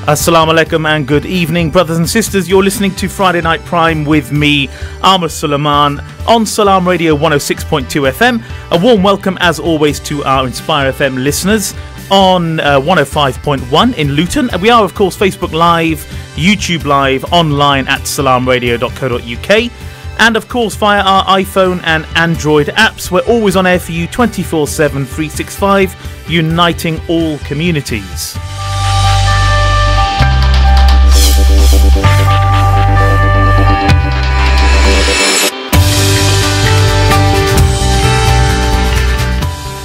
Assalamu alaikum and good evening, brothers and sisters. You're listening to Friday Night Prime with me, Amr Suleiman, on Salaam Radio 106.2 FM. A warm welcome, as always, to our Inspire FM listeners on 105.1 in Luton. And we are, of course, Facebook Live, YouTube Live, online at salamradio.co.uk. And, of course, via our iPhone and Android apps. We're always on air for you 24/7, 365, uniting all communities.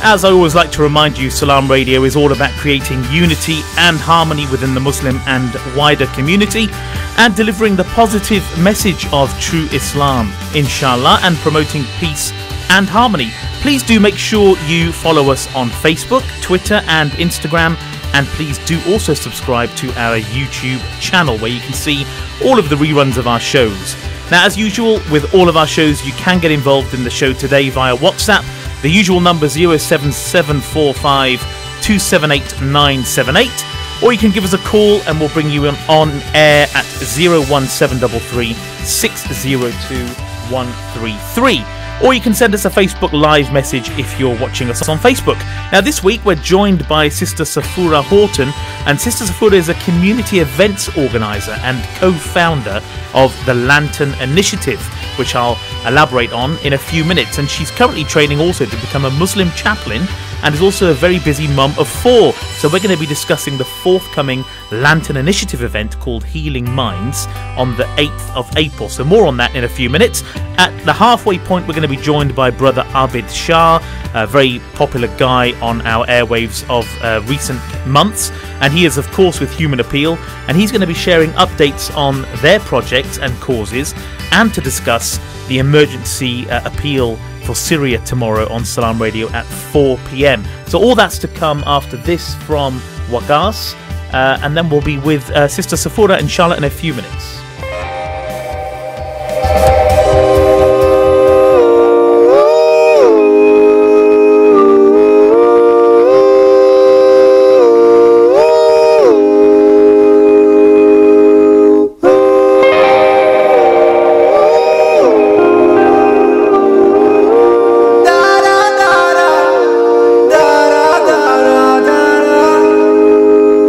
As I always like to remind you, Salaam Radio is all about creating unity and harmony within the Muslim and wider community and delivering the positive message of true Islam, inshallah, and promoting peace and harmony. Please do make sure you follow us on Facebook, Twitter and Instagram, and please do also subscribe to our YouTube channel where you can see all of the reruns of our shows. Now, as usual, with all of our shows, you can get involved in the show today via WhatsApp. The usual number 07745 278 978, or you can give us a call and we'll bring you on air at 01733 602 133. Or you can send us a Facebook Live message if you're watching us on Facebook. Now, this week we're joined by Sr Safura Houghton, and Sr Safura is a community events organiser and co-founder of the Lantern Initiative, which I'll elaborate on in a few minutes. And she's currently training also to become a Muslim Chaplain and is also a very busy mum of 4. So we're going to be discussing the forthcoming Lantern Initiative event called Healing Minds on the 8th of April. So more on that in a few minutes. At the halfway point, we're going to be joined by brother Abid Shah, a very popular guy on our airwaves of recent months. And he is, of course, with Human Appeal. And he's going to be sharing updates on their projects and causes and to discuss the emergency appeal for Syria tomorrow on Salaam Radio at 4 p.m. So all that's to come after this from Wagas, and then we'll be with Sr Safura, inshallah, in a few minutes.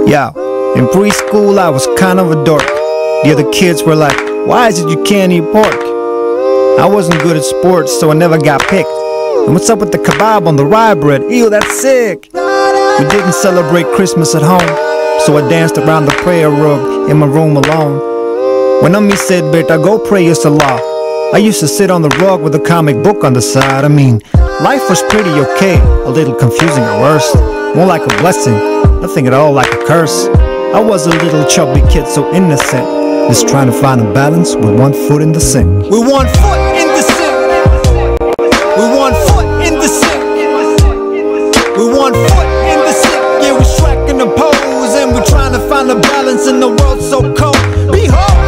Yeah, in preschool I was kind of a dork. The other kids were like, why is it you can't eat pork? I wasn't good at sports, so I never got picked. And what's up with the kebab on the rye bread? Ew, that's sick. We didn't celebrate Christmas at home, so I danced around the prayer rug in my room alone. When Ummi said, beta, go pray your salah, I used to sit on the rug with a comic book on the side. I mean, life was pretty okay, a little confusing at worst. More like a blessing, nothing at all like a curse. I was a little chubby kid, so innocent, just trying to find a balance with one foot in the sink. With one foot in the sink. With one foot in the sink. With one foot in the sink. Yeah, we're striking the pose and we're trying to find a balance in the world so cold. Behold.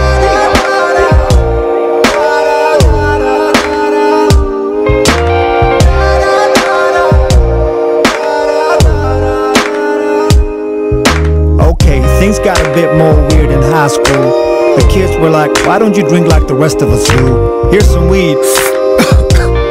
Things got a bit more weird in high school. The kids were like, why don't you drink like the rest of us do? Here's some weed.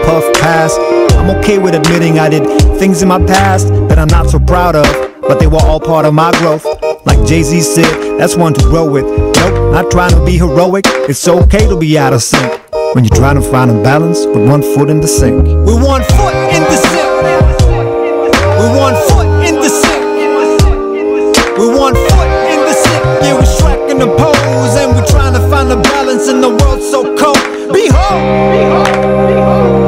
Puff, pass. I'm okay with admitting I did things in my past that I'm not so proud of, but they were all part of my growth. Like Jay-Z said, that's one to grow with. Nope, not trying to be heroic. It's okay to be out of sync when you're trying to find a balance with one foot in the sink. With one foot in the sink. With one foot in the sink. With one foot. Yeah, we're striking the pose and we're trying to find a balance in the world so cold. Behold, behold, behold.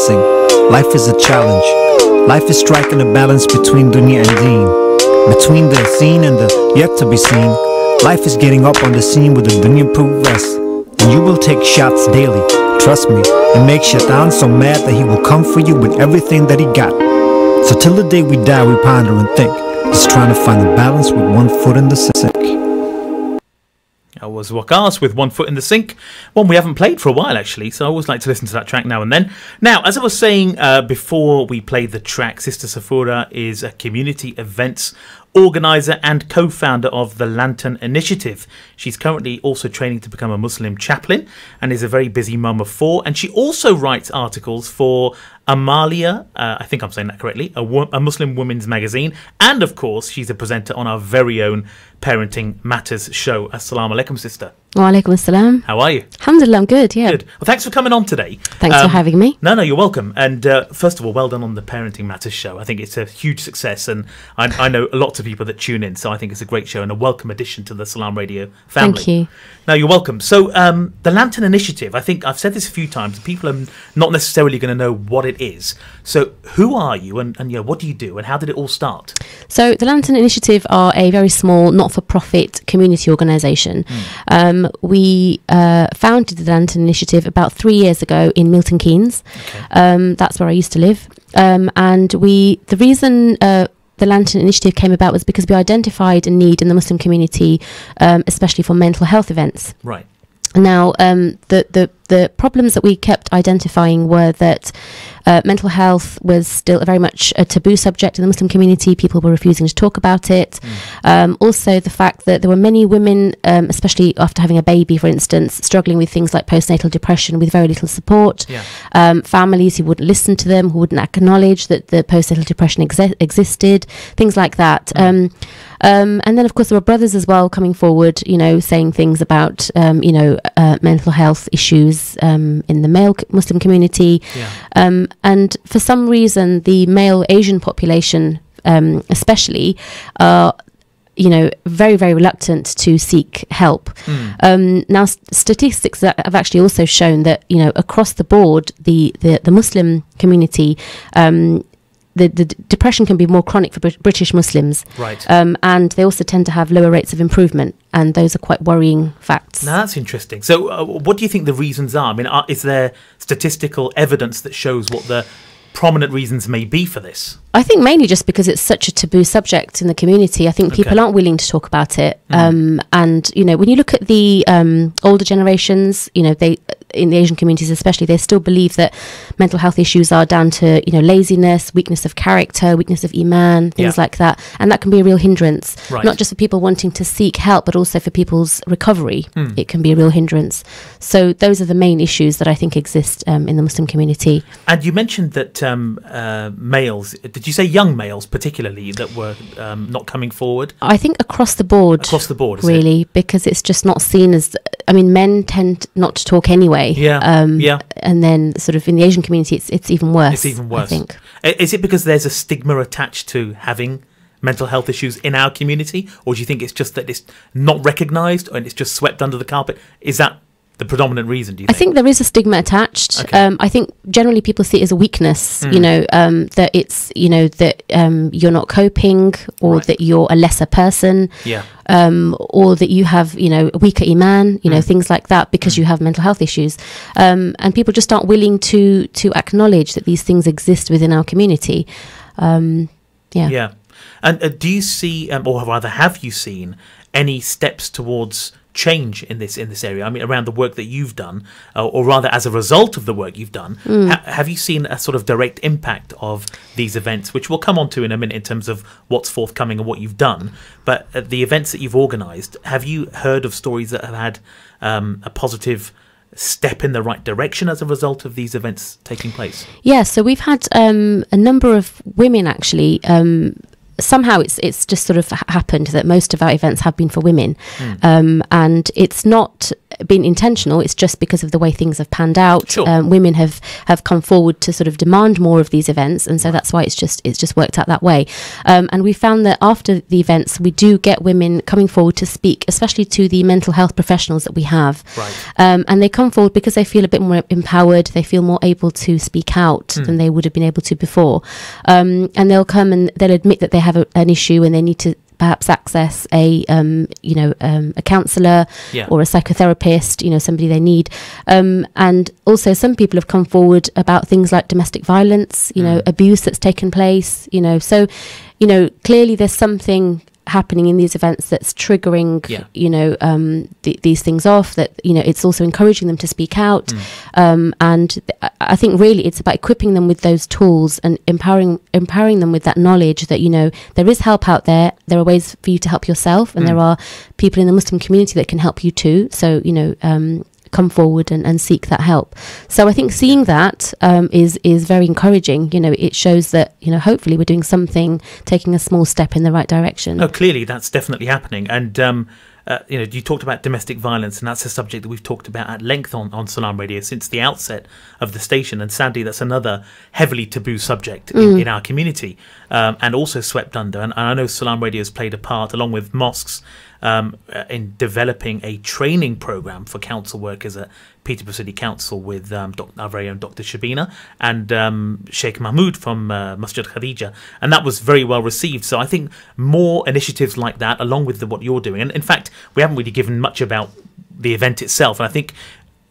blessing. Life is a challenge. Life is striking a balance between dunya and deen, between the seen and the yet to be seen. Life is getting up on the scene with a dunya-proof vest, and you will take shots daily, trust me, and make Shaitan so mad that he will come for you with everything that he got. So till the day we die, we ponder and think, just trying to find the balance with one foot in the sink. I was Waqas with One Foot in the Sink, one we haven't played for a while actually, so I always like to listen to that track now and then. Now, as I was saying before we played the track, Sister Safura is a community events organiser and co-founder of the Lantern Initiative. She's currently also training to become a Muslim chaplain and is a very busy mum of 4. And she also writes articles for Amalia, I think I'm saying that correctly, a Muslim women's magazine. And of course, she's a presenter on our very own Parenting Matters show. Assalamu alaikum, sister. Wa alaikum assalam. How are you? Alhamdulillah, I'm good, yeah. Good. Well, thanks for coming on today. Thanks for having me. No, you're welcome. And first of all, well done on the Parenting Matters show. I think it's a huge success, and I know lots of people that tune in, so I think it's a great show and a welcome addition to the Salaam Radio family. Thank you. No, you're welcome. So the Lantern Initiative, I think I've said this a few times, people are not necessarily going to know what it is. So who are you, and what do you do, and how did it all start? So the Lantern Initiative are a very small, not-for-profit community organisation. We founded the Lantern Initiative about 3 years ago in Milton Keynes. Okay. That's where I used to live. And the reason the Lantern Initiative came about was because we identified a need in the Muslim community, especially for mental health events. Right. Now, the problems that we kept identifying were that mental health was still very much a taboo subject in the Muslim community. People were refusing to talk about it. Also, the fact that there were many women, especially after having a baby, for instance, struggling with things like postnatal depression with very little support. Yeah. Families who wouldn't listen to them, who wouldn't acknowledge that the postnatal depression existed, things like that. And then, of course, there were brothers as well coming forward, saying things about, mental health issues in the male Muslim community. Yeah. And for some reason, the male Asian population, especially, are very, very reluctant to seek help. Now, statistics have actually also shown that, across the board, the Muslim community, the depression can be more chronic for British Muslims. Right. And they also tend to have lower rates of improvement. And those are quite worrying facts. Now, that's interesting. So what do you think the reasons are? I mean, is there statistical evidence that shows what the prominent reasons may be for this? I think mainly just because it's such a taboo subject in the community. I think people aren't willing to talk about it. And, when you look at the older generations, they in the Asian communities especially, they still believe that mental health issues are down to, laziness, weakness of character, weakness of iman, things like that. And that can be a real hindrance, not just for people wanting to seek help, but also for people's recovery. It can be a real hindrance. So those are the main issues that I think exist in the Muslim community. And you mentioned that males, did you say young males particularly, that were not coming forward? I think across the board. Across the board, really, because it's just not seen as, men tend not to talk anyway. Yeah. And then sort of in the Asian community, it's even worse. It's even worse, I think. Is it because there's a stigma attached to having mental health issues in our community, or do you think it's just that it's not recognised and it's just swept under the carpet? Is that the predominant reason, do you think? I think there is a stigma attached. Okay. I think generally people see it as a weakness, that it's, that you're not coping, or that you're a lesser person, or that you have, a weaker iman, things like that, because you have mental health issues. And people just aren't willing to acknowledge that these things exist within our community. Yeah. And do you see, or rather have you seen, any steps towards change in this area? I mean, around the work that you've done, or rather as a result of the work you've done, have you seen a sort of direct impact of these events, which we'll come on to in a minute in terms of what's forthcoming and what you've done? But the events that you've organised, have you heard of stories that have had a positive step in the right direction as a result of these events taking place? Yeah, so we've had a number of women actually. Somehow it's just sort of happened that most of our events have been for women, and it's not been intentional. It's just because of the way things have panned out. Sure. Women have come forward to sort of demand more of these events, and so that's why it's just worked out that way. And we found that after the events, we do get women coming forward to speak, especially to the mental health professionals that we have. Right. And they come forward because they feel a bit more empowered. They feel more able to speak out than they would have been able to before. And they'll come and they'll admit that they have an issue and they need to perhaps access a counsellor or a psychotherapist, somebody they need. And also some people have come forward about things like domestic violence, abuse that's taken place, so, clearly there's something happening in these events that's triggering these things off, that it's also encouraging them to speak out. And I think really it's about equipping them with those tools and empowering them with that knowledge that there is help out there. There are ways for you to help yourself, and there are people in the Muslim community that can help you too. So come forward and seek that help. So I think seeing that is very encouraging. It shows that hopefully we're doing something, taking a small step in the right direction. Oh, clearly that's definitely happening. And you talked about domestic violence, and that's a subject that we've talked about at length on Salaam Radio since the outset of the station. And sadly, that's another heavily taboo subject in our community, and also swept under. And I know Salaam Radio has played a part, along with mosques, in developing a training program for council workers at Peterborough City Council with our very own Dr. Shabina and Sheikh Mahmood from Masjid Khadija, and that was very well received. So I think more initiatives like that, along with what you're doing, and in fact we haven't really given much about the event itself, and I think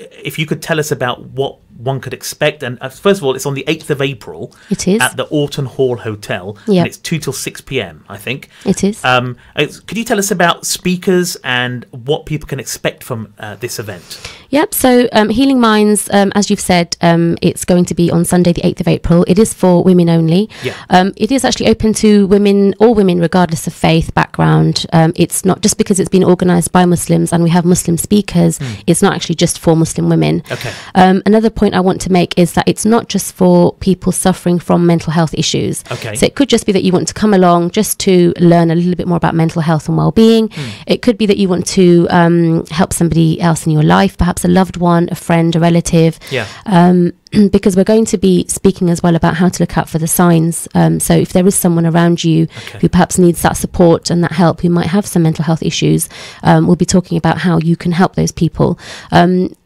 if you could tell us about what one could expect. And first of all, it's on the 8th of April. It is. At the Orton Hall Hotel. Yep. And it's 2 till 6 p.m, I think. It is. Could you tell us about speakers and what people can expect from this event? Yep. So Healing Minds, as you've said, it's going to be on Sunday, the 8th of April. It is for women only. Yeah. It is actually open to women, all women, regardless of faith, background. It's not just because it's been organised by Muslims and we have Muslim speakers. It's not actually just for Muslim women. Okay. Another point I want to make is that it's not just for people suffering from mental health issues. Okay. So it could just be that you want to come along just to learn a little bit more about mental health and well-being. It could be that you want to help somebody else in your life, perhaps a loved one, a friend, a relative. Yeah. Because we're going to be speaking as well about how to look out for the signs. So if there is someone around you who perhaps needs that support and that help, who might have some mental health issues, we'll be talking about how you can help those people.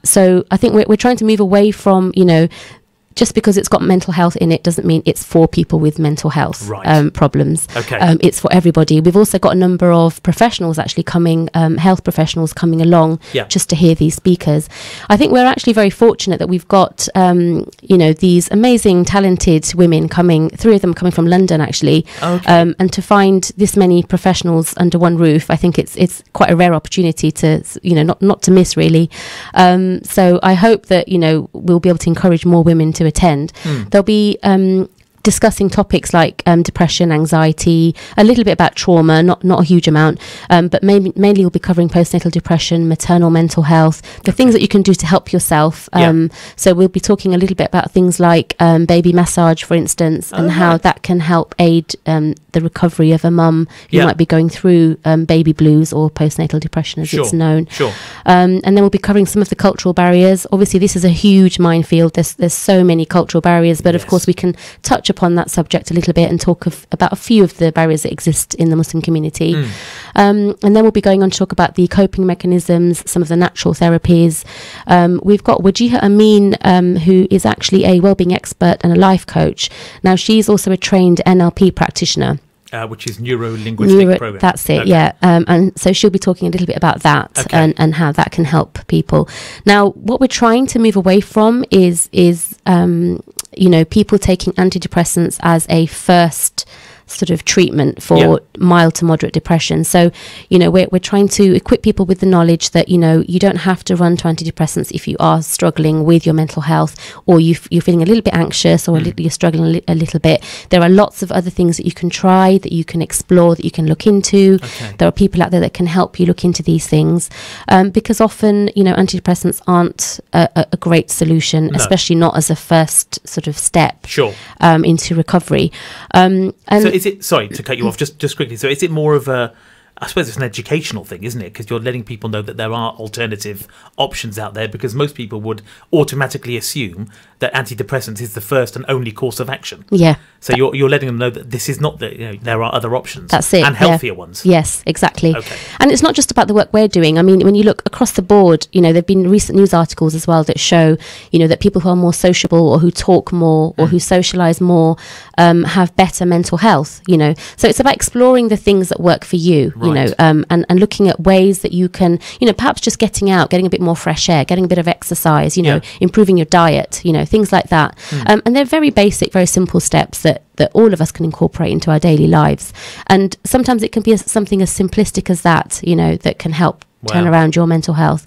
So I think we're trying to move away from, just because it's got mental health in it doesn't mean it's for people with mental health problems. Okay. It's for everybody. We've also got a number of professionals actually coming, health professionals coming along just to hear these speakers. I think we're actually very fortunate that we've got, these amazing, talented women coming, 3 of them coming from London actually. Okay. And to find this many professionals under one roof, I think it's quite a rare opportunity to, not to miss really. So I hope that, we'll be able to encourage more women to attend. There'll be discussing topics like depression, anxiety, a little bit about trauma, not a huge amount, but mainly we'll be covering postnatal depression, maternal mental health, the things that you can do to help yourself. So we'll be talking a little bit about things like baby massage, for instance, and how that can help aid the recovery of a mum who might be going through baby blues or postnatal depression, as it's known. And then we'll be covering some of the cultural barriers. Obviously, this is a huge minefield. There's so many cultural barriers, but of course we can touch upon that subject a little bit and talk about a few of the barriers that exist in the Muslim community. And then we'll be going on to talk about the coping mechanisms, some of the natural therapies. We've got Wajiha Amin, who is actually a wellbeing expert and a life coach. Now, she's also a trained NLP practitioner. Which is neuro-linguistic program. That's it, and so she'll be talking a little bit about that and how that can help people. Now, what we're trying to move away from is people taking antidepressants as a first sort of treatment for mild to moderate depression. So, we're trying to equip people with the knowledge that, you don't have to run to antidepressants if you are struggling with your mental health, or you're feeling a little bit anxious, or you're struggling a little bit. There are lots of other things that you can try, that you can explore, that you can look into. There are people out there that can help you look into these things, because often, antidepressants aren't a great solution, especially not as a first sort of step into recovery. So is it, sorry to cut you off, just quickly, so is it more of a I suppose it's an educational thing, isn't it? Because you're letting people know that there are alternative options out there, because most people would automatically assume that antidepressants is the first and only course of action. Yeah. So you're letting them know that this is not there are other options. That's it. And healthier ones. Yes, exactly. Okay. And it's not just about the work we're doing. I mean, when you look across the board, there've been recent news articles as well that show, that people who are more sociable or who talk more or who socialise more have better mental health, So it's about exploring the things that work for you, Right. and looking at ways that you can, perhaps just getting out, getting a bit more fresh air, getting a bit of exercise, improving your diet, things like that. And they're very basic, very simple steps that all of us can incorporate into our daily lives. And sometimes it can be something as simplistic as that, that can help turn around your mental health.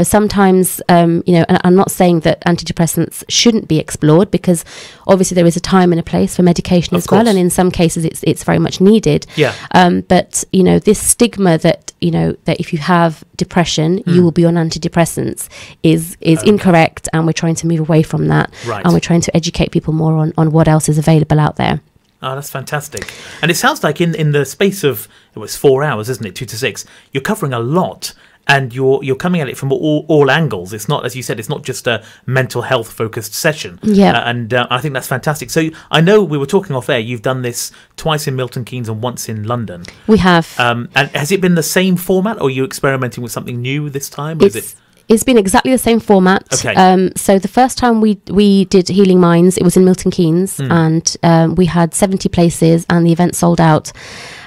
Sometimes, and I'm not saying that antidepressants shouldn't be explored, because obviously there is a time and a place for medication as well, and in some cases it's very much needed. Yeah. But this stigma that that if you have depression you will be on antidepressants is incorrect, and we're trying to move away from that. Right. And we're trying to educate people more on what else is available out there. Oh, that's fantastic. And it sounds like in the space of, it was 4 hours, isn't it, 2 to 6, you're covering a lot, and you're coming at it from all angles. It's not, as you said, it's not just a mental health focused session. Yeah. And I think that's fantastic. So I know we were talking off air, you've done this twice in Milton Keynes and once in London. We have. And has it been the same format, or are you experimenting with something new this time? Or is it? It's been exactly the same format. Okay. So the first time we did Healing Minds, it was in Milton Keynes, and we had 70 places, and the event sold out.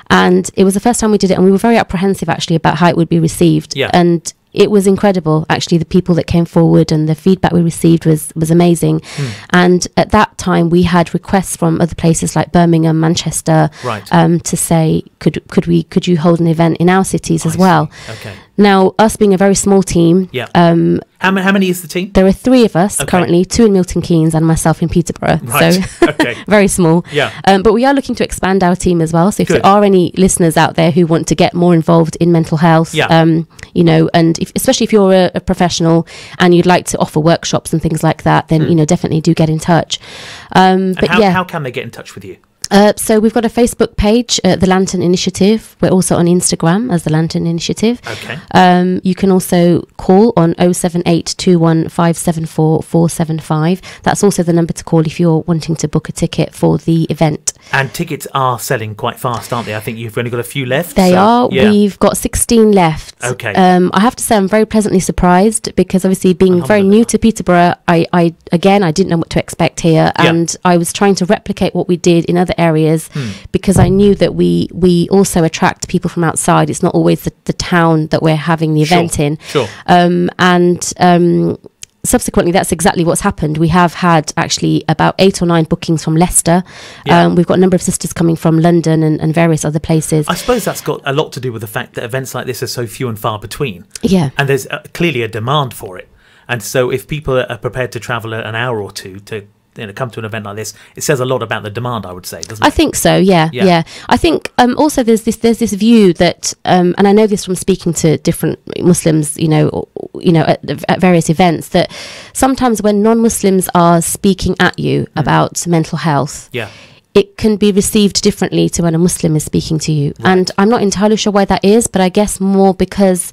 And it was the first time we did it, and we were very apprehensive actually about how it would be received. Yeah. And it was incredible, actually. The people that came forward and the feedback we received was amazing. And at that time, we had requests from other places like Birmingham, Manchester, Right. to say, could you hold an event in our cities as well? Okay. Now, us being a very small team, Yeah. How many is the team? there are 3 of us Okay. currently, 2 in Milton Keynes and myself in Peterborough. Right. So Okay. very small. Yeah. But we are looking to expand our team as well. So if Good. there are any listeners out there who want to get more involved in mental health, Yeah. and especially if you're a professional and you'd like to offer workshops and things like that, then definitely do get in touch. And But how can they get in touch with you? So we've got a Facebook page, The Lantern Initiative. We're also on Instagram as The Lantern Initiative. Okay. You can also call on 07821574475. That's also the number to call if you're wanting to book a ticket for the event. And tickets are selling quite fast, aren't they? I think you've only got a few left. They so, are. Yeah. We've got 16 left. Okay. I have to say I'm very pleasantly surprised, because obviously being very new to Peterborough, I didn't know what to expect here, and I was trying to replicate what we did in other areas, because I knew that we also attract people from outside. It's not always the town that we're having the event in. Sure. Subsequently, that's exactly what's happened. We have had actually about 8 or 9 bookings from Leicester. Yeah. We've got a number of sisters coming from London and various other places. I suppose that's got a lot to do with the fact that events like this are so few and far between. Yeah. And there's clearly a demand for it. And so if people are prepared to travel an hour or two to come to an event like this, it says a lot about the demand, I would say, doesn't it? I think so. Yeah. I think also there's this view that, and I know this from speaking to different Muslims, at various events, that sometimes when non-Muslims are speaking at you about mental health, it can be received differently to when a Muslim is speaking to you. Right. And I'm not entirely sure why that is, but I guess more because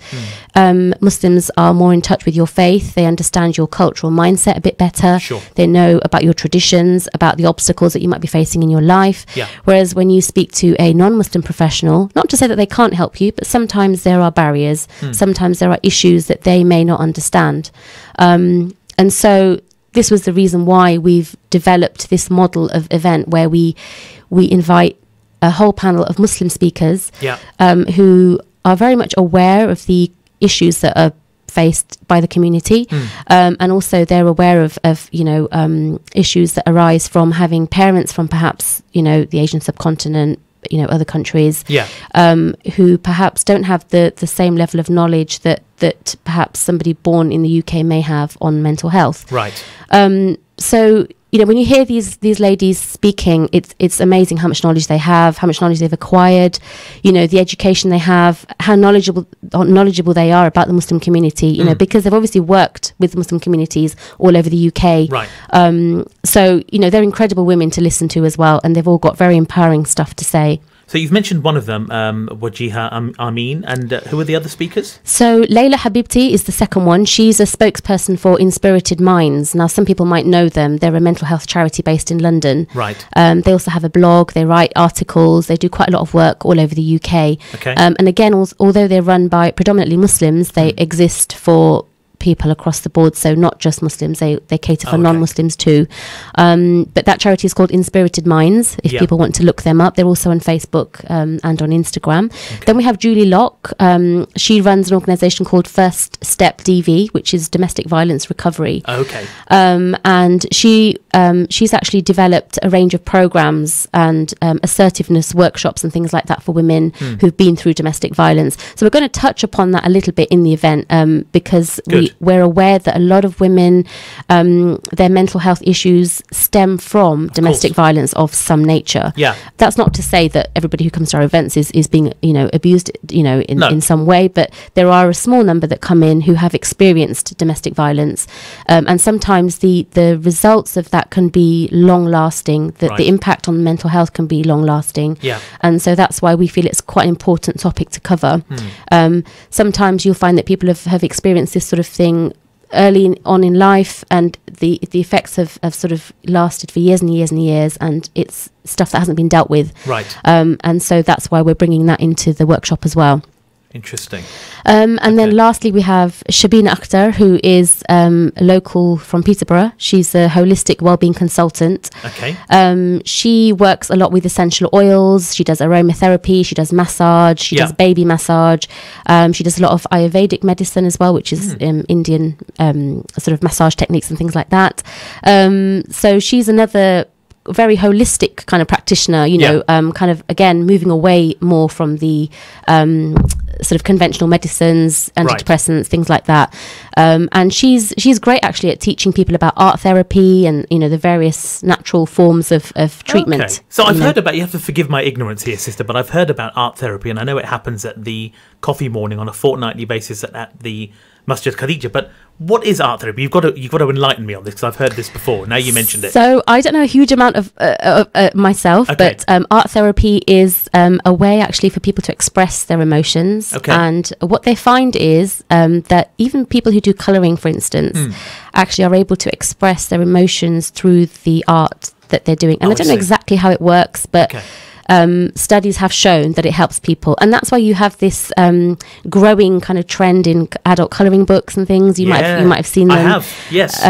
Muslims are more in touch with your faith. They understand your cultural mindset a bit better. Sure. They know about your traditions, about the obstacles that you might be facing in your life. Yeah. Whereas when you speak to a non-Muslim professional, not to say that they can't help you, but sometimes there are barriers. Sometimes there are issues that they may not understand. And so this was the reason why we've developed this model of event where we invite a whole panel of Muslim speakers who are very much aware of the issues that are faced by the community, and also they're aware of issues that arise from having parents from perhaps the Asian subcontinent, other countries, who perhaps don't have the same level of knowledge that perhaps somebody born in the UK may have on mental health. Right. So when you hear these ladies speaking, it's amazing how much knowledge they have, how much knowledge they've acquired, the education they have, how knowledgeable they are about the Muslim community, because they've obviously worked with Muslim communities all over the UK. Right. So they're incredible women to listen to as well, and they've all got very empowering stuff to say. So you've mentioned one of them, Wajiha Amin, and who are the other speakers? So Layla Habibti is the second one. She's a spokesperson for Inspirited Minds. Now, some people might know them. They're a mental health charity based in London. Right. They also have a blog. They write articles. They do quite a lot of work all over the UK. Okay. And again, although they're run by predominantly Muslims, they exist for people across the board, so not just Muslims, they cater for non-Muslims too, but that charity is called Inspirited Minds, if people want to look them up. They're also on Facebook and on Instagram. Then we have Julie Locke. She runs an organisation called First Step DV, which is domestic violence recovery. And she's actually developed a range of programs and assertiveness workshops and things like that for women who've been through domestic violence. So we're going to touch upon that a little bit in the event, because we're aware that a lot of women, their mental health issues stem from domestic violence of some nature. That's not to say that everybody who comes to our events is being, abused, in some way, but there are a small number that come in who have experienced domestic violence, and sometimes the results of that can be long lasting. The impact on mental health can be long lasting. And so that's why we feel it's quite an important topic to cover. Sometimes you'll find that people have experienced this sort of thing early on in life, and the effects have sort of lasted for years and years and years, and it's stuff that hasn't been dealt with. And so that's why we're bringing that into the workshop as well. Interesting. And then lastly, we have Shabina Akhtar, who is local from Peterborough. She's a holistic wellbeing consultant. She works a lot with essential oils. She does aromatherapy. She does massage. She does baby massage. She does a lot of Ayurvedic medicine as well, which is Indian sort of massage techniques and things like that. So she's another very holistic kind of practitioner, kind of, again, moving away more from the sort of conventional medicines, antidepressants, things like that. And she's great actually at teaching people about art therapy and, the various natural forms of treatment. So I've heard about, you have to forgive my ignorance here, sister, but I've heard about art therapy, and I know it happens at the coffee morning on a fortnightly basis at the Masjid Khadija, but what is art therapy? You've got to enlighten me on this, because I've heard this before. Now you mentioned it. So I don't know a huge amount of myself, but art therapy is a way actually for people to express their emotions. And what they find is that even people who do colouring, for instance, actually are able to express their emotions through the art that they're doing. And I don't know exactly how it works, but studies have shown that it helps people, and that's why you have this growing kind of trend in adult colouring books and things. You might have seen them. I have, yes.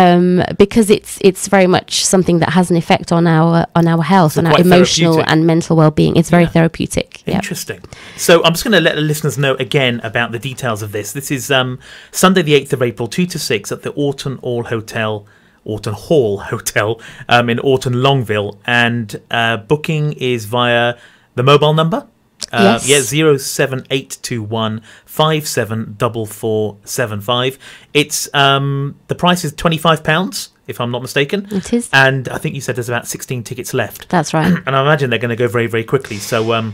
Because it's very much something that has an effect on our health, on our emotional and mental well-being. It's very therapeutic. Interesting. So I'm just going to let the listeners know again about the details of this. This is Sunday the 8th of April, 2 to 6 at the Orton Hall Hotel in Orton Longville, and booking is via the mobile number. 07821 574475. It's the price is £25, if I'm not mistaken. It is, and I think you said there's about 16 tickets left. That's right. And I imagine they're going to go very, very quickly. So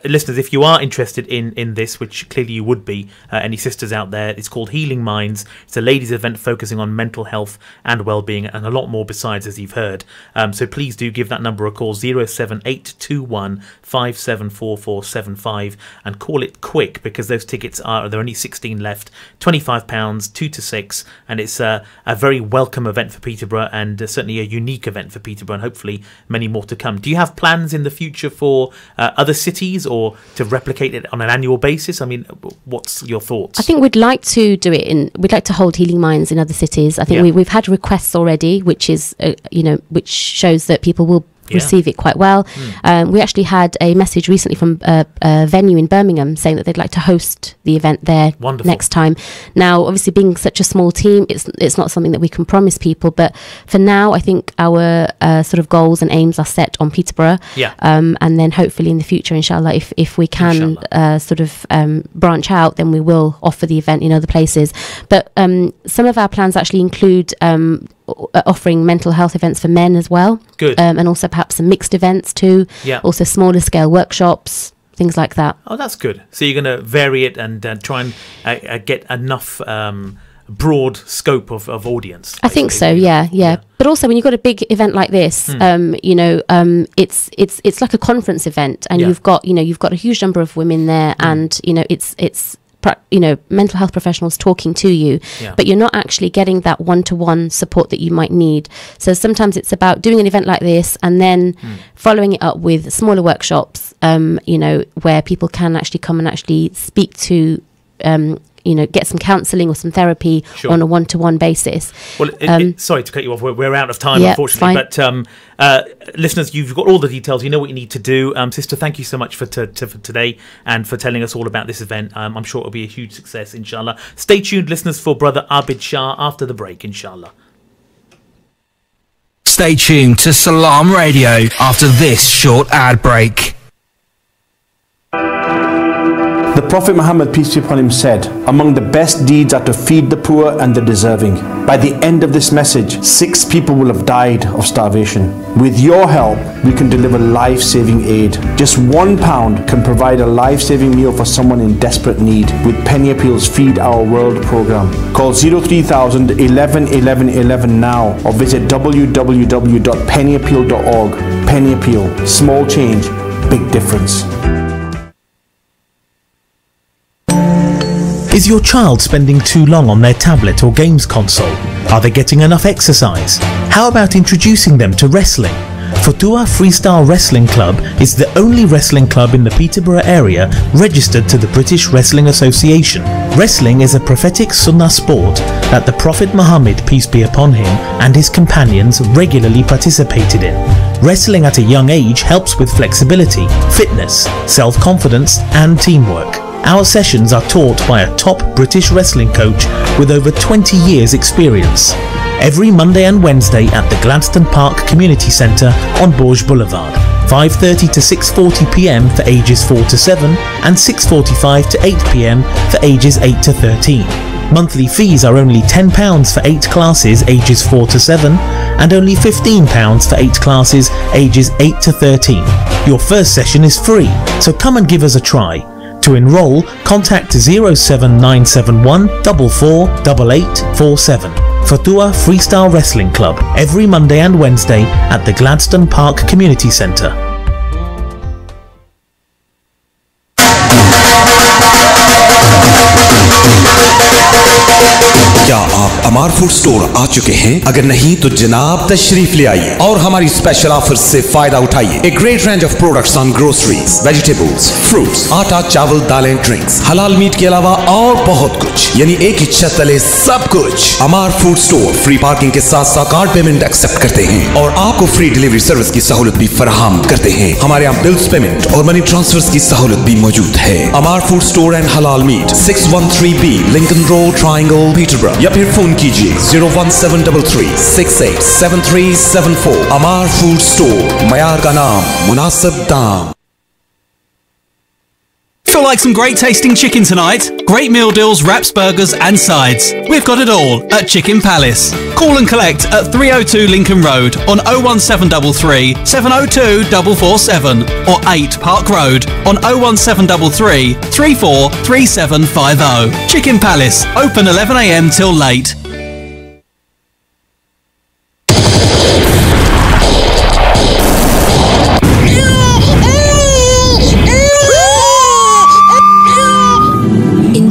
listeners, if you are interested in this, which clearly you would be, any sisters out there, it's called Healing Minds. It's a ladies' event focusing on mental health and well-being, and a lot more besides, as you've heard. So please do give that number a call, 07821 574475, and call it quick, because those tickets there are only 16 left. £25, 2 to 6, and it's a very welcome event for Peterborough, and certainly a unique event for Peterborough, and hopefully many more to come. Do you have plans in the future for other cities, or to replicate it on an annual basis? I mean, what's your thoughts? I think we'd like to do it we'd like to hold Healing Minds in other cities. I think we've had requests already, which is, which shows that people will receive it quite well. We actually had a message recently from a venue in Birmingham saying that they'd like to host the event there next time. Now, obviously, being such a small team, it's not something that we can promise people, but for now, I think our sort of goals and aims are set on Peterborough, and then hopefully in the future, inshallah, if we can sort of branch out, then we will offer the event in other places. But some of our plans actually include offering mental health events for men as well. Good. And also perhaps some mixed events too. Also smaller scale workshops, things like that. Oh, that's good. So you're going to vary it and try and get enough broad scope of audience. I think so. Yeah. But also, when you've got a big event like this, it's like a conference event, and you've got a huge number of women there, and it's mental health professionals talking to you, but you're not actually getting that one-to-one support that you might need. So sometimes it's about doing an event like this and then following it up with smaller workshops, where people can actually come and actually speak to get some counselling or some therapy on a one-to-one basis. Well, sorry to cut you off. We're out of time, unfortunately. But listeners, you've got all the details. You know what you need to do. Sister, thank you so much for today and for telling us all about this event. I'm sure it'll be a huge success, inshallah. Stay tuned, listeners, for Brother Abid Shah after the break, inshallah. Stay tuned to Salaam Radio after this short ad break. The Prophet Muhammad, peace be upon him, said, among the best deeds are to feed the poor and the deserving. By the end of this message, 6 people will have died of starvation. With your help, we can deliver life-saving aid. Just £1 can provide a life-saving meal for someone in desperate need with Penny Appeal's Feed Our World program. Call 03000 11 11 11 now or visit www.pennyappeal.org. Penny Appeal. Small change, big difference. Is your child spending too long on their tablet or games console? Are they getting enough exercise? How about introducing them to wrestling? Forthcoming Freestyle Wrestling Club is the only wrestling club in the Peterborough area registered to the British Wrestling Association. Wrestling is a prophetic sunnah sport that the Prophet Muhammad, peace be upon him, and his companions regularly participated in. Wrestling at a young age helps with flexibility, fitness, self-confidence and teamwork. Our sessions are taught by a top British wrestling coach with over 20 years experience. Every Monday and Wednesday at the Gladstone Park Community Centre on Borge Boulevard, 5:30 to 6:40 p.m. for ages 4 to 7 and 6:45 to 8 p.m. for ages 8 to 13. Monthly fees are only £10 for 8 classes ages 4 to 7 and only £15 for 8 classes ages 8 to 13. Your first session is free, so come and give us a try. To enrol, contact 07971 448847. Forthcoming Freestyle Wrestling Club, every Monday and Wednesday at the Gladstone Park Community Centre. क्या आप अमार food store आ चुके हैं? अगर नहीं तो जनाब तशरीफ ले आइए और हमारी स्पेशल ऑफर से फायदा उठाइए। A great range of products on groceries, vegetables, fruits, आटा, चावल, दालें, ड्रिंक्स, हलाल मीट के अलावा और बहुत कुछ, यानी एक ही छत तले सब कुछ। अमार फूड स्टोर फ्री पार्किंग के साथ साथ कार्ड पेमेंट एक्सेप्ट करते हैं और आपको फ्री डिलीवरी सर्विस की सहूलत भी फराहम करते हैं। हमारे यहाँ बिल्स पेमेंट और मनी ट्रांसफर की सहूलत भी मौजूद है। अमार फूड स्टोर एंड हलाल meat, 613B Lincoln road, Triangle, Peterborough, या फिर फोन कीजिए 01733-687374। अमार फूड स्टोर, मयार का नाम, मुनासिब दाम। Feel like some great tasting chicken tonight? Great meal deals, wraps, burgers and sides. We've got it all at Chicken Palace. Call and collect at 302 Lincoln Road on 01733 702 447 or 8 Park Road on 01733 343750. Chicken Palace, open 11 a.m. till late.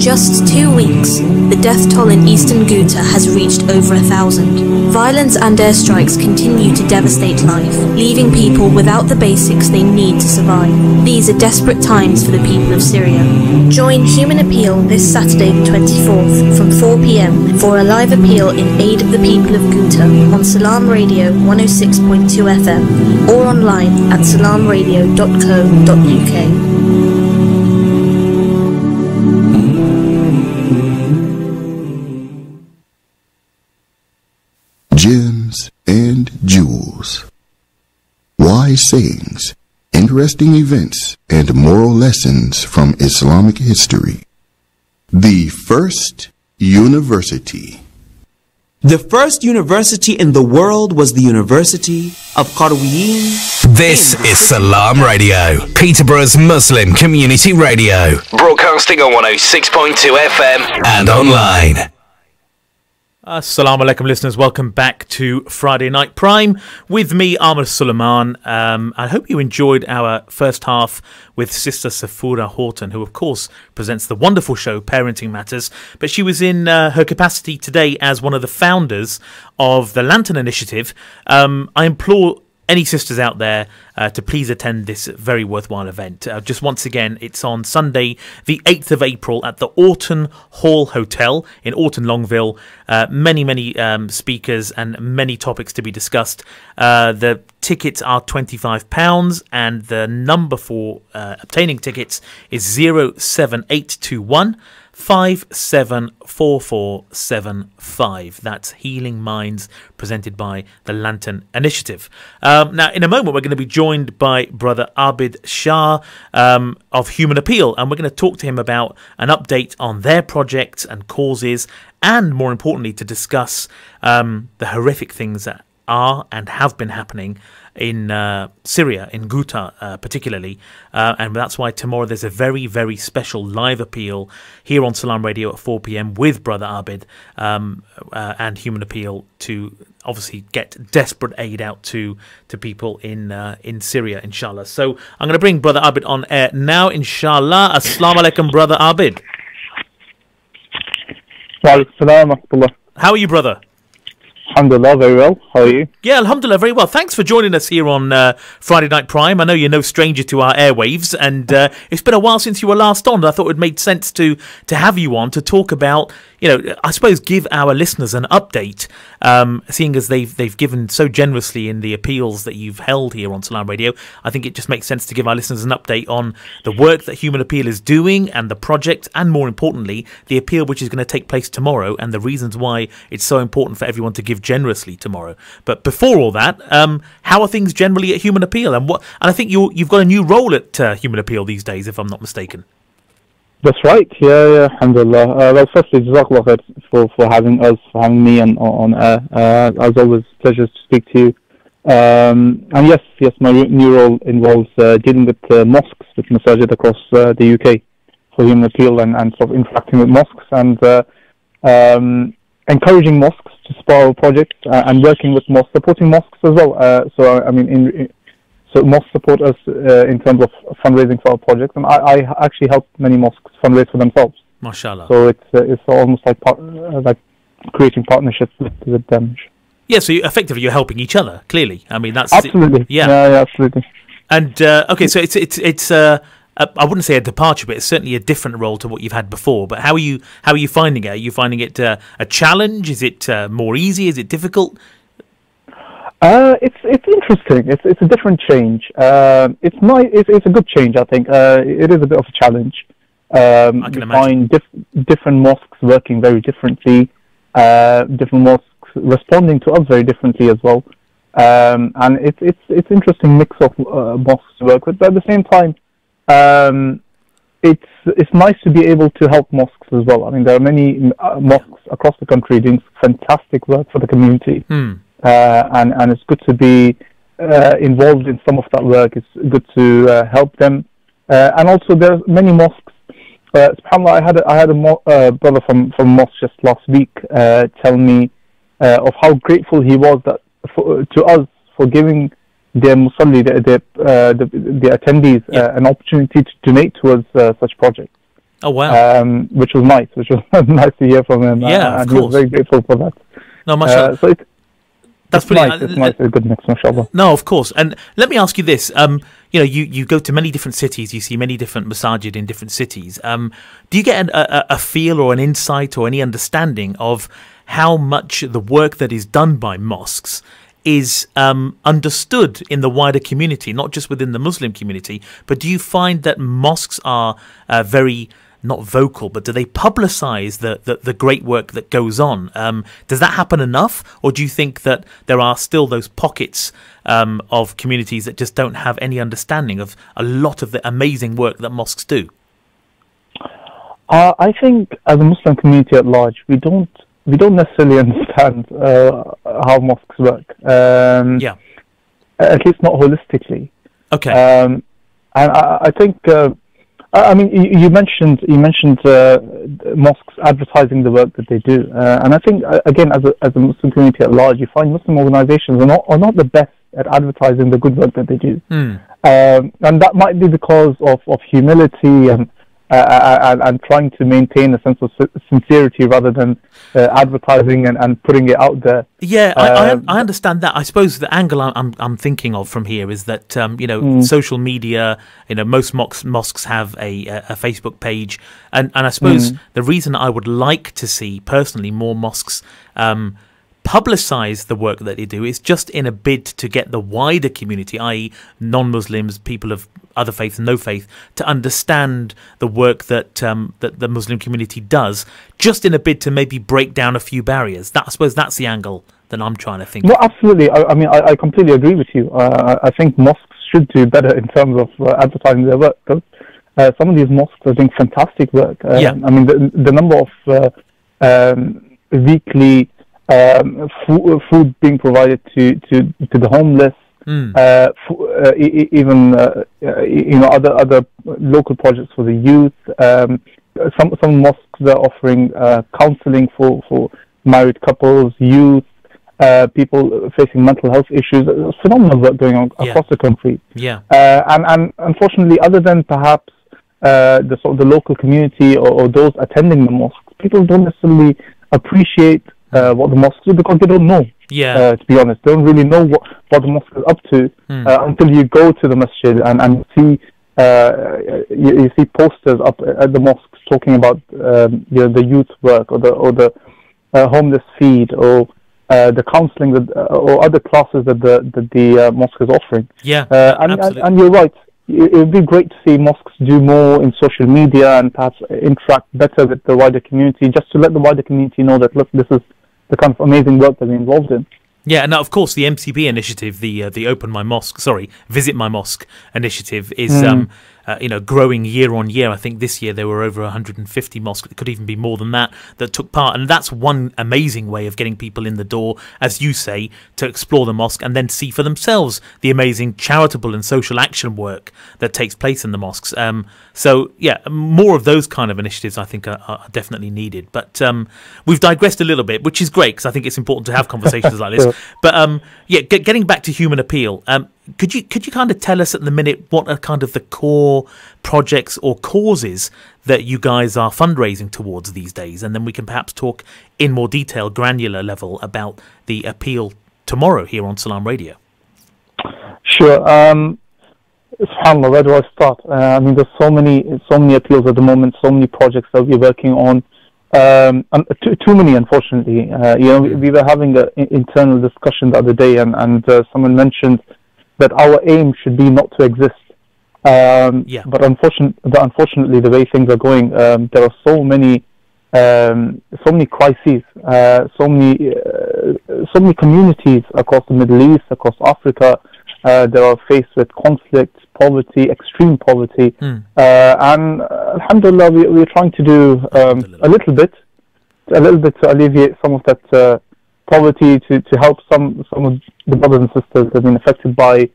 Just 2 weeks, the death toll in eastern Ghouta has reached over 1,000. Violence and airstrikes continue to devastate life, leaving people without the basics they need to survive. These are desperate times for the people of Syria. Join Human Appeal this Saturday the 24th from 4 p.m. for a live appeal in aid of the people of Ghouta on Salaam Radio 106.2 FM or online at salamradio.co.uk. Gems and jewels, wise sayings, interesting events, and moral lessons from Islamic history. The first university. The first university in the world was the University of Qarawiyyin. This is Salaam Radio, Peterborough's Muslim community radio, broadcasting on 106.2 FM and online. Assalamu alaikum listeners, welcome back to Friday Night Prime with me, Ahmed Suleiman. I hope you enjoyed our first half with Sister Safura Houghton, who of course presents the wonderful show Parenting Matters, but she was in her capacity today as one of the founders of the Lantern Initiative. I implore any sisters out there to please attend this very worthwhile event. Just once again, it's on Sunday, the 8th of April at the Orton Hall Hotel in Orton, Longville. Many speakers and many topics to be discussed. The tickets are £25 and the number for obtaining tickets is 07821 574475. That's Healing Minds, presented by the Lantern Initiative. Now, in a moment, we're going to be joined by Brother Abid Shah of Human Appeal, and we're going to talk to him about an update on their projects and causes, and more importantly, to discuss the horrific things that are and have been happening in Syria, in Ghouta particularly, and that's why tomorrow there's a very, very special live appeal here on Salaam Radio at 4 p.m. with Brother Abid and Human Appeal to obviously get desperate aid out to people in Syria, inshallah. So I'm going to bring Brother Abid on air now, inshallah. Assalamu alaikum, Brother Abid. Wa alaikum. How are you, brother? Alhamdulillah, very well. How are you? Yeah, alhamdulillah, very well. Thanks for joining us here on Friday Night Prime. I know you're no stranger to our airwaves, and it's been a while since you were last on. I thought it made sense to have you on to talk about, I suppose, give our listeners an update, seeing as they've given so generously in the appeals that you've held here on Salaam Radio. I think it just makes sense to give our listeners an update on the work that Human Appeal is doing and the project, and more importantly, the appeal which is going to take place tomorrow and the reasons why it's so important for everyone to give generously tomorrow. But before all that, how are things generally at Human Appeal? And I think you've got a new role at Human Appeal these days, if I'm not mistaken. That's right. Yeah, alhamdulillah. Well, firstly, jazakallah khair for having us, for having me on air. As always, pleasure to speak to you. And yes, my new role involves dealing with mosques, with masajid across the UK for Human Appeal, and sort of interacting with mosques and encouraging mosques to support our projects and working with mosques, supporting mosques as well. So mosques support us in terms of fundraising for our projects, and I actually help many mosques fundraise for themselves. MashaAllah. So it's almost like creating partnerships with them. Yeah, so effectively you're helping each other. Clearly, I mean that's absolutely. Yeah, absolutely. And okay, so it's I wouldn't say a departure, but it's certainly a different role to what you've had before. But how are you finding it? Are you finding it a challenge? Is it more easy? Is it difficult? It's interesting. It's a different change. It's nice. It's a good change, I think. It is a bit of a challenge. I can imagine. Find different mosques working very differently. Different mosques responding to us very differently as well. And it's interesting mix of mosques to work with. But at the same time, it's nice to be able to help mosques as well. I mean, there are many mosques across the country doing fantastic work for the community. And it's good to be involved in some of that work. It's good to help them, and also there's many mosques. SubhanAllah, I had a brother from mosque just last week tell me of how grateful he was to us for giving their musalli, the attendees, an opportunity to donate towards such projects. Oh wow! Which was nice. Which was nice to hear from him. Yeah, and he was very grateful for that. No, mashallah. So that's it's pretty nice. It's nice. A good mix, mashallah. No, of course. And let me ask you this: you go to many different cities, you see many different masajid in different cities. Do you get a feel or an insight or any understanding of how much the work that is done by mosques is understood in the wider community, not just within the Muslim community? But do you find that mosques are very not vocal, but do they publicise the great work that goes on? Does that happen enough, or do you think that there are still those pockets of communities that just don't have any understanding of a lot of the amazing work that mosques do? I think as a Muslim community at large, we don't necessarily understand how mosques work. At least not holistically. Okay. And I think I mean, you mentioned mosques advertising the work that they do, and I think again, as a Muslim community at large, you find Muslim organisations are not the best at advertising the good work that they do, and that might be because of humility and trying to maintain a sense of sincerity rather than advertising and putting it out there. Yeah, I understand that. I suppose the angle I'm thinking of from here is that social media. Most mosques have a Facebook page, and I suppose the reason I would like to see personally more mosques publicise the work that they do is just in a bid to get the wider community, i.e. non-Muslims, people of other faith and no faith, to understand the work that that the Muslim community does, just in a bid to maybe break down a few barriers. I suppose that's the angle that I'm trying to think. No, absolutely. I mean, I completely agree with you. I think mosques should do better in terms of advertising their work, because some of these mosques are doing fantastic work. I mean, the number of weekly food being provided to the homeless, even other local projects for the youth. Some mosques are offering counselling for married couples, youth, people facing mental health issues. There's phenomenal work going on across the country. And unfortunately, other than perhaps the local community or those attending the mosques, people don't necessarily appreciate what the mosques do, because they don't know. To be honest, they don't really know what the mosque is up to until you go to the masjid and see you see posters up at the mosques talking about the youth work or the homeless feed or the counselling or other classes that the mosque is offering. And you're right. It would be great to see mosques do more in social media and perhaps interact better with the wider community, just to let the wider community know that, look, this is the kind of amazing work that we're involved in. Yeah, and now of course the MCB initiative, the Visit My Mosque initiative is growing year on year. I think this year there were over 150 mosques. It could even be more than that took part, and that's one amazing way of getting people in the door, as you say, to explore the mosque and then see for themselves the amazing charitable and social action work that takes place in the mosques. So yeah, more of those kind of initiatives I think are definitely needed. But we've digressed a little bit, which is great, because I think it's important to have conversations like this. But getting back to human appeal, could you kind of tell us at the minute what are kind of the core projects or causes that you guys are fundraising towards these days, and then we can perhaps talk in more detail, granular level, about the appeal tomorrow here on Salaam Radio. Sure. SubhanAllah, where do I start? I mean, there's so many appeals at the moment, so many projects that we're working on. Too many, unfortunately. We were having an internal discussion the other day, and someone mentioned that our aim should be not to exist. But unfortunately, the way things are going, there are so many crises, so many communities across the Middle East, across Africa, that are faced with conflict, poverty, extreme poverty, and alhamdulillah, we're trying to do a little bit to alleviate some of that poverty, to help some of the brothers and sisters that have been affected by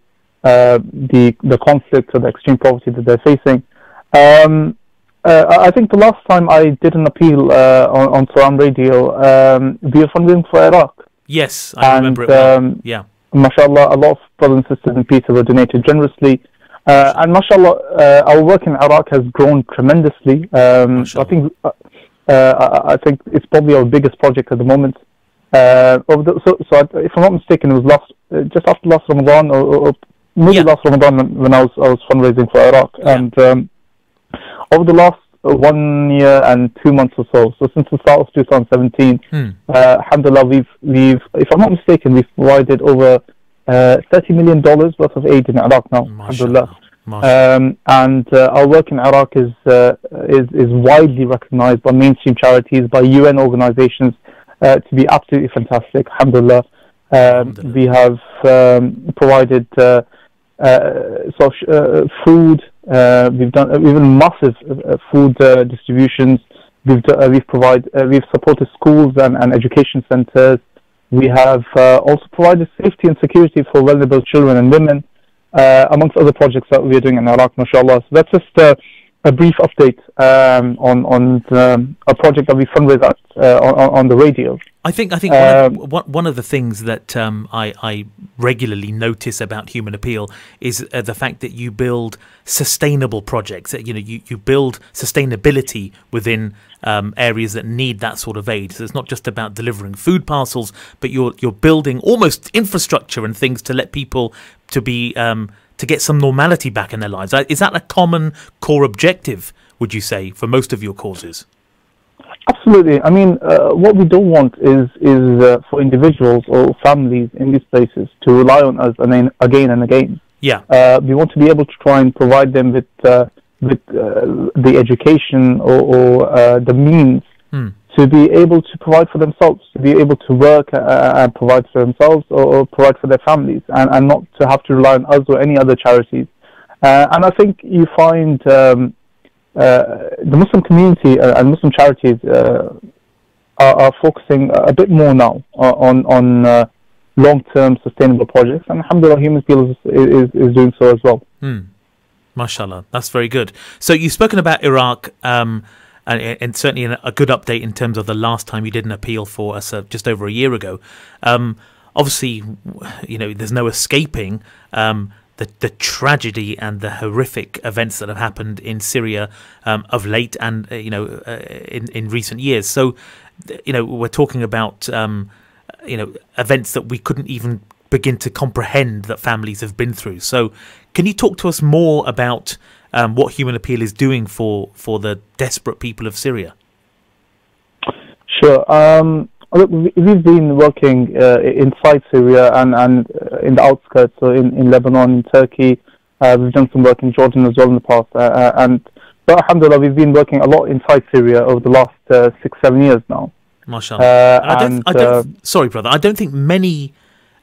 the conflict or the extreme poverty that they're facing. I think the last time I did an appeal on Salaam Radio, we were fundraising for Iraq. Yes, I remember it well. Yeah. MashaAllah, a lot of brothers and sisters in Peter were donated generously. And MashaAllah, our work in Iraq has grown tremendously. I think it's probably our biggest project at the moment. So if I'm not mistaken, it was just after last Ramadan, or maybe last Ramadan when I was fundraising for Iraq. And over the last 1 year and 2 months or so since the start of 2017, alhamdulillah, we've, if I'm not mistaken, we've provided over $30 million worth of aid in Iraq now, alhamdulillah. And our work in Iraq is widely recognized by mainstream charities, by UN organizations, to be absolutely fantastic, alhamdulillah. We have provided food. We've done massive food distributions. We've supported schools and education centers. We have also provided safety and security for vulnerable children and women, amongst other projects that we are doing in Iraq, mashallah. So that's just a brief update on a project that we fundraised at on the radio. I think one of the things that I regularly notice about Human Appeal is the fact that you build sustainable projects. You build sustainability within areas that need that sort of aid. So it's not just about delivering food parcels, but you're building almost infrastructure and things to let people to get some normality back in their lives. Is that a common core objective, would you say, for most of your causes? Absolutely. I mean, what we don't want is for individuals or families in these places to rely on us again and again. Yeah. We want to be able to try and provide them with the education or the means to be able to provide for themselves, to be able to work and provide for themselves or provide for their families, and not to have to rely on us or any other charities. And I think you find the Muslim community and Muslim charities are focusing a bit more now on long-term sustainable projects, and alhamdulillah, Human Appeal is doing so as well. Mashallah, that's very good. So you've spoken about Iraq, and certainly a good update in terms of the last time you did an appeal for us just over a year ago. Obviously, there's no escaping the tragedy and the horrific events that have happened in Syria of late and in recent years. So we're talking about events that we couldn't even begin to comprehend that families have been through. So can you talk to us more about what Human Appeal is doing for the desperate people of Syria? Sure. Look, we've been working inside Syria and in the outskirts, so in Lebanon, in Turkey. We've done some work in Jordan as well in the past. But alhamdulillah, we've been working a lot inside Syria over the last 6-7 years now. MashaAllah. Sorry, brother. I don't think many,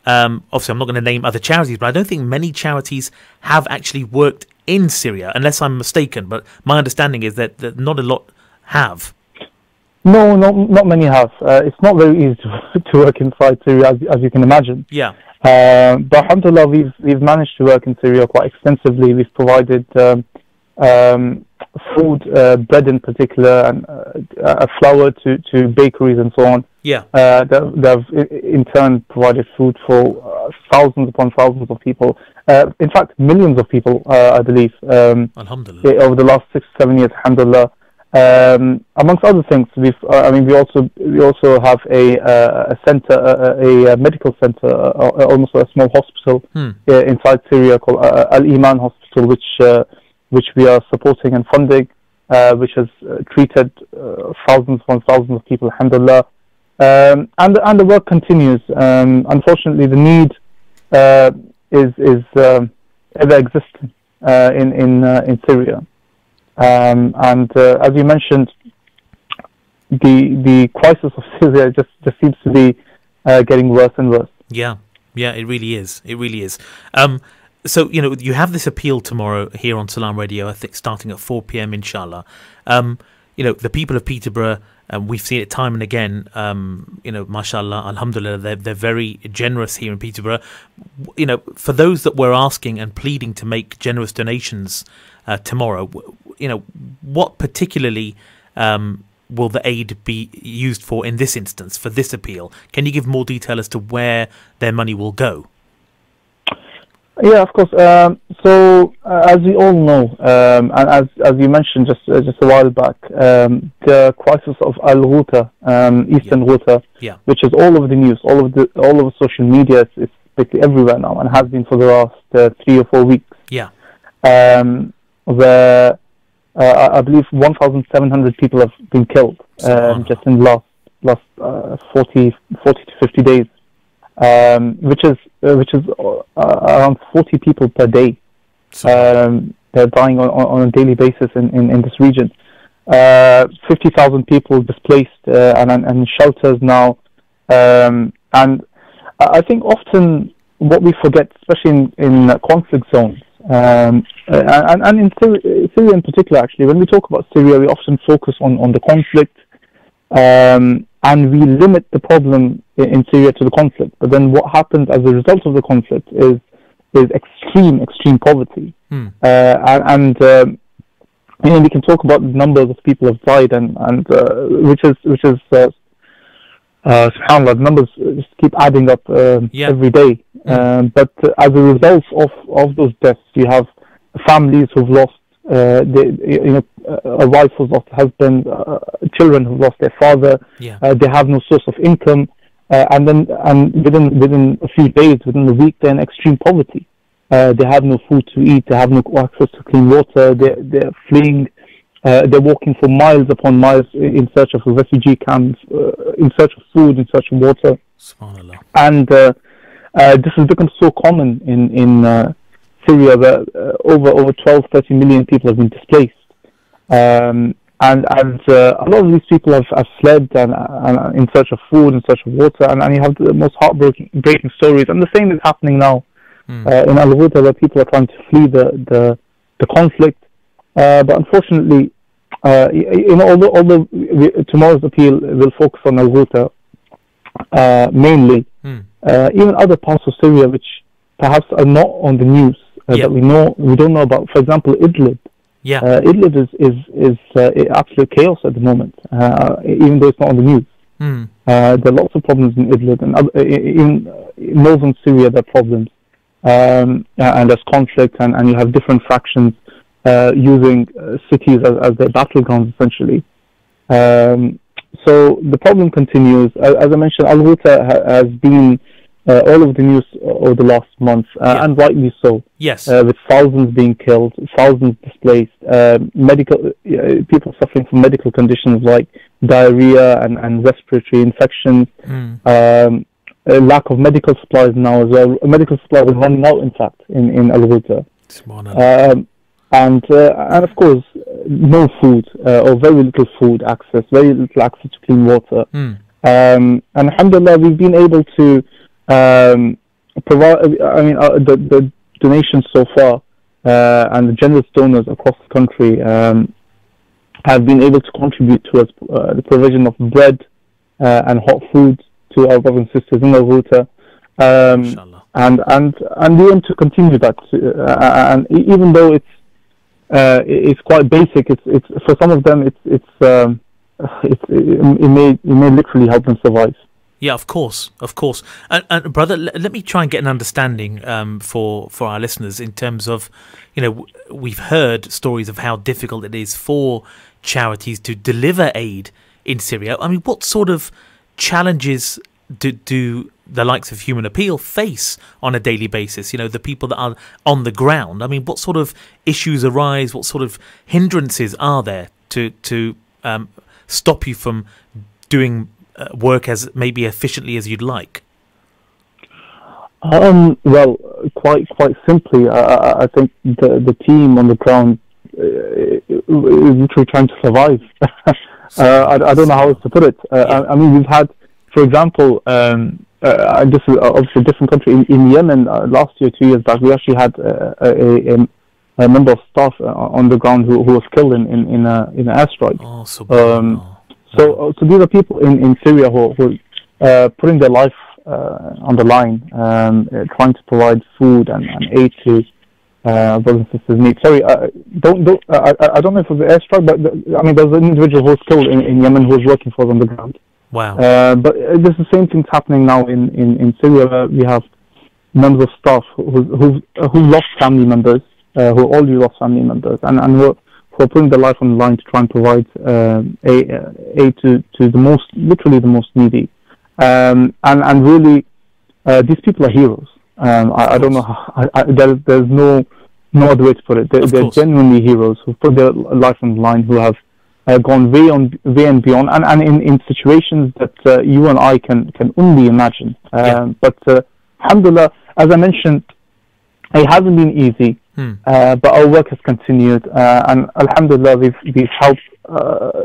obviously I'm not going to name other charities, but I don't think many charities have actually worked in Syria, unless I'm mistaken. But my understanding is that not a lot have. No, not many have. It's not very easy to work inside Syria, as you can imagine. Yeah. But alhamdulillah, we've managed to work in Syria quite extensively. We've provided food, bread in particular, and flour to bakeries and so on. Yeah. They've in turn provided food for thousands upon thousands of people. In fact, millions of people, I believe. Alhamdulillah. Over the last 6-7 years, alhamdulillah. Amongst other things, we also have a center, a medical center, almost a small hospital inside Syria called Al Iman Hospital, which we are supporting and funding, which has treated thousands upon thousands of people, alhamdulillah. And the work continues. Unfortunately, the need is ever existing in Syria. And as you mentioned, the crisis of Syria just seems to be getting worse and worse. Yeah, it really is. It really is. So, you have this appeal tomorrow here on Salaam Radio, I think starting at 4 p.m, inshallah. The people of Peterborough, we've seen it time and again, mashallah, alhamdulillah, they're very generous here in Peterborough. For those that we're asking and pleading to make generous donations tomorrow, what particularly will the aid be used for in this instance, for this appeal? Can you give more detail as to where their money will go? Yeah, of course. So, as we all know, and as you mentioned just a while back, the crisis of Ghouta, Eastern Ghouta, which is all over the news, all over social media, it's basically everywhere now, and has been for the last 3 or 4 weeks. Yeah. Where I believe 1,700 people have been killed just in the last 40 to 50 days. Which is around 40 people per day. They're dying on a daily basis in this region. 50,000 people displaced and shelters now. And I think often what we forget, especially in conflict zones, and in Syria in particular, actually, when we talk about Syria, we often focus on the conflict. And we limit the problem in Syria to the conflict. But then what happens as a result of the conflict is extreme poverty. And And we can talk about the numbers of people who have died, and which is subhanAllah, the numbers just keep adding up every day. But as a result of those deaths, you have families who've lost a wife who's lost a husband, children who've lost their father. They have no source of income, and within a few days, within the week, they're in extreme poverty. They have no food to eat. They have no access to clean water. They're fleeing. They're walking for miles upon miles in search of refugee camps, in search of food, in search of water. SubhanAllah. And this has become so common in Syria that over 12-13 million people have been displaced. And a lot of these people have fled and in search of food, in search of water, and you have the most heartbreaking stories. And the same is happening now in Ghouta, where people are trying to flee the conflict. But unfortunately, although tomorrow's appeal will focus on Ghouta mainly, even other parts of Syria which perhaps are not on the news that we don't know about. For example, Idlib. Idlib is absolute chaos at the moment, even though it's not on the news. There are lots of problems in Idlib, and in northern Syria there are problems, and there's conflict, and you have different factions using cities as their battlegrounds, essentially. So the problem continues. As I mentioned, Ghouta has been all over the news over the last month, and rightly so. Yes. With thousands being killed, thousands displaced, people suffering from medical conditions like diarrhea and respiratory infections, a lack of medical supplies now as well. Medical supplies are running out, in fact, in Ghouta. And of course, no food, or very little food access, very little access to clean water. And alhamdulillah, we've been able to provide, the donations so far, and the generous donors across the country have been able to contribute towards the provision of bread and hot food to our brothers and sisters in Ghouta. And we aim to continue that. And even though it's quite basic, it's for some of them it may literally help them survive. Yeah, of course. And brother, let me try and get an understanding for our listeners in terms of, we've heard stories of how difficult it is for charities to deliver aid in Syria. I mean, what sort of challenges do the likes of Human Appeal face on a daily basis? The people that are on the ground. I mean, what sort of issues arise? What sort of hindrances are there to stop you from doing work as maybe efficiently as you'd like? Well, quite simply, I think the team on the ground is literally trying to survive. I don't know how else to put it. I mean, we've had, for example, this is obviously a different country. In Yemen, last year, 2 years back, we actually had a member of staff on the ground who was killed in an airstrike. So these are people in Syria who are putting their life on the line, trying to provide food and aid to brothers and sisters in need. Sorry, I don't know if it was an airstrike, but there's an individual who was killed in Yemen who was working for us on the ground. Wow. But there's the same things happening now in Syria, where we have members of staff who lost family members, who already lost family members, and who are putting their life on the line to try and provide aid to literally the most needy. And really, these people are heroes. I don't know how, there's no other way to put it. They're genuinely heroes who put their life on the line, who have gone way and beyond, and in situations that you and I can only imagine. But alhamdulillah, as I mentioned, it hasn't been easy, but our work has continued, and alhamdulillah, we've helped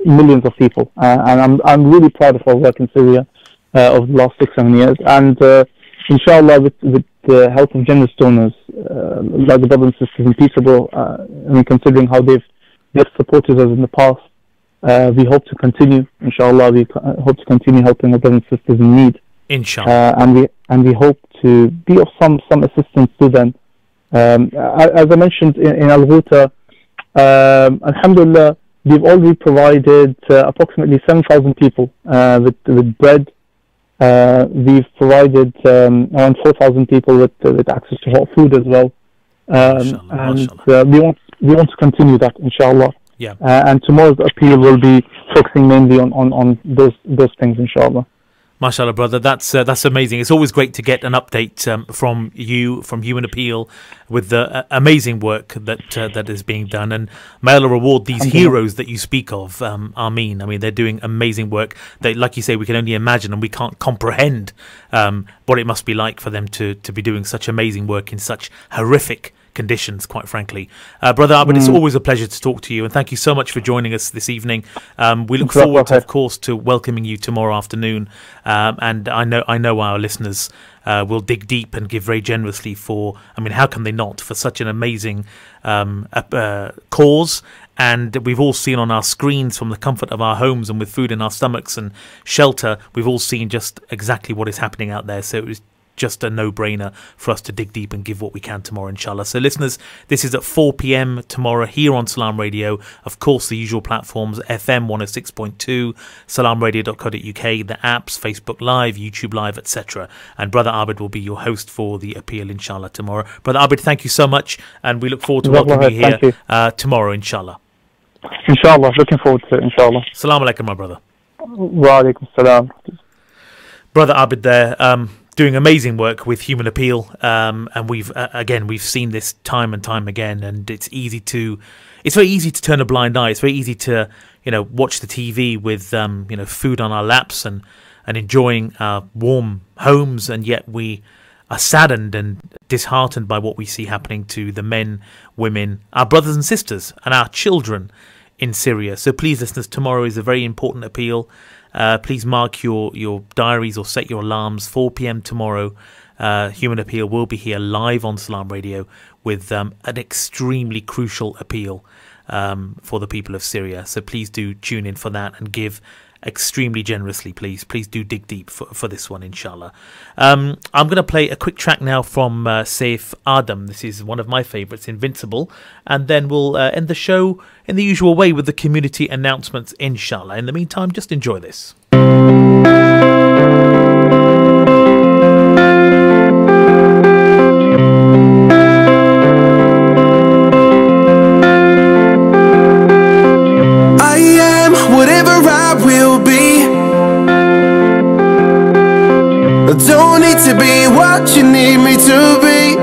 millions of people, and I'm really proud of our work in Syria over the last 6-7 years, and inshallah, with the help of generous donors like the brothers and sisters in Peterborough, considering how they've supported us in the past, we hope to continue. Inshallah, we hope to continue helping our brothers and sisters in need. Inshallah, and we hope to be of some assistance to them. As I mentioned in Ghouta, Alhamdulillah, we've already provided approximately 7,000 people with bread. We've provided around 4,000 people with access to hot food as well. We want to continue that, inshallah. Yeah. And tomorrow's appeal will be focusing mainly on those things, inshallah. MashaAllah, brother, that's amazing. It's always great to get an update from Human Appeal with the amazing work that is being done. And may Allah reward these heroes that you speak of. Ameen. I mean, they're doing amazing work. They, like you say, we can only imagine and we can't comprehend what it must be like for them to be doing such amazing work in such horrific conditions, quite frankly. Brother Abid, it's always a pleasure to talk to you, and thank you so much for joining us this evening. We look forward, of course, to welcoming you tomorrow afternoon, and I know our listeners will dig deep and give very generously for, I mean, how can they not, for such an amazing cause. And we've all seen on our screens, from the comfort of our homes and with food in our stomachs and shelter, we've all seen just exactly what is happening out there. So it was just a no-brainer for us to dig deep and give what we can tomorrow, inshallah. So listeners, this is at 4 p.m. tomorrow here on Salaam Radio. Of course, the usual platforms, FM 106.2, salamradio.co.uk, the apps, Facebook Live, YouTube Live, etc. And Brother Abid will be your host for the appeal, inshallah, tomorrow. Brother Abid, thank you so much, and we look forward to welcoming you here tomorrow, inshallah. Inshallah, looking forward to it, inshallah. Assalamu alaikum, my brother. Wa alaikum salam. Brother Abid there, doing amazing work with Human Appeal, and we've seen this time and time again, and it's very easy to turn a blind eye. It's very easy to watch the TV with food on our laps and enjoying our warm homes, and yet we are saddened and disheartened by what we see happening to the men, women, our brothers and sisters, and our children in Syria. So please, listeners, tomorrow is a very important appeal. Please mark your diaries or set your alarms. 4 p.m. tomorrow, Human Appeal will be here live on Salaam Radio with an extremely crucial appeal for the people of Syria. So please do tune in for that and give extremely generously, please. Please do dig deep for this one, inshallah. I'm going to play a quick track now from Saif Adam. This is one of my favourites, Invincible. And then we'll end the show in the usual way with the community announcements, inshallah. In the meantime, just enjoy this. Don't need to be what you need me to be.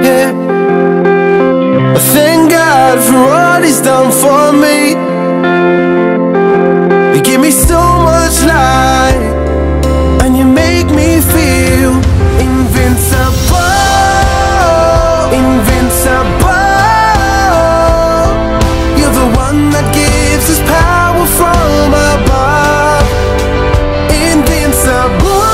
Yeah. Thank God for what He's done for me. You give me so much light, and you make me feel invincible. Invincible. You're the one that gives us power from above. Invincible.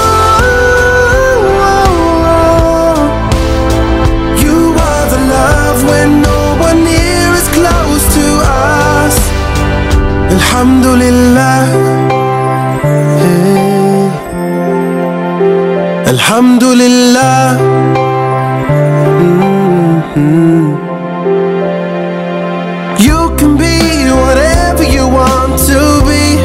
Alhamdulillah, Alhamdulillah. You can be whatever you want to be.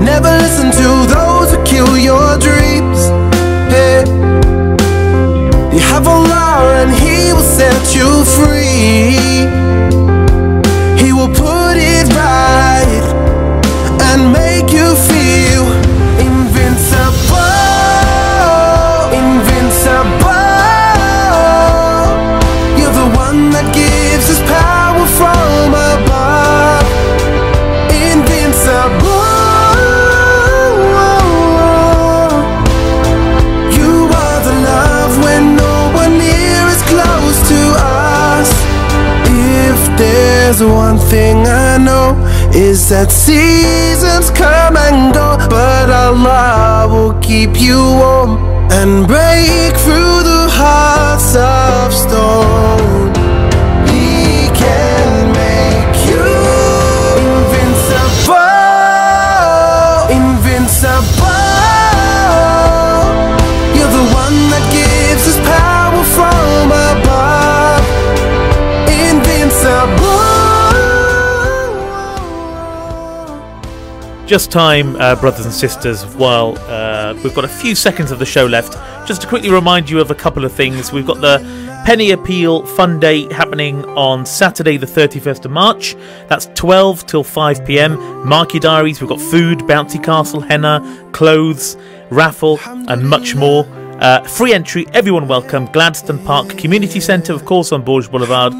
Never listen to those who kill your dreams. Hey. You have Allah and He will set you free. Will put it right and make you feel invincible. Invincible. You're the one that gives us power from above. Invincible. You are the love when no one near is close to us. If there's one thing I know, is that seasons come and go, but Allah will keep you warm and break through the hearts of stone. He can make you invincible. Invincible. You're the one that gives us power from above. Just time, brothers and sisters, while we've got a few seconds of the show left, just to quickly remind you of a couple of things. We've got the Penny Appeal Fun Day happening on Saturday the 31st of March. That's 12 till 5 p.m. Mark your diaries. We've got food, bouncy castle, henna, clothes, raffle and much more. Free entry, everyone welcome. Gladstone Park Community Centre, of course, on Borj Boulevard.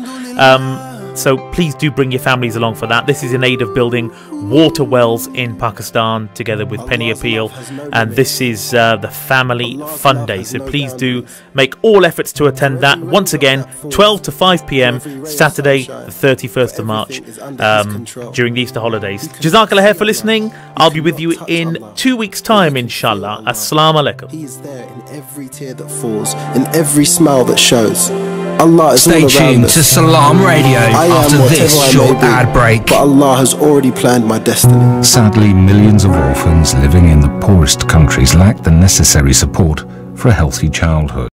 So please do bring your families along for that. This is in aid of building water wells in Pakistan together with Penny Appeal, and this is the Family Fun Day. So please do make all efforts to attend that. Once again, 12 to 5 p.m. Saturday the 31st of March during the Easter holidays. Jazakallah khair for listening. I'll be with you in 2 weeks' time, inshallah. Assalamu alaikum. He is there in every tear that falls, in every smile that shows. Allah is Stay all tuned us. to Salaam Radio after this short ad break. But Allah has already planned my destiny. Sadly, millions of orphans living in the poorest countries lack the necessary support for a healthy childhood.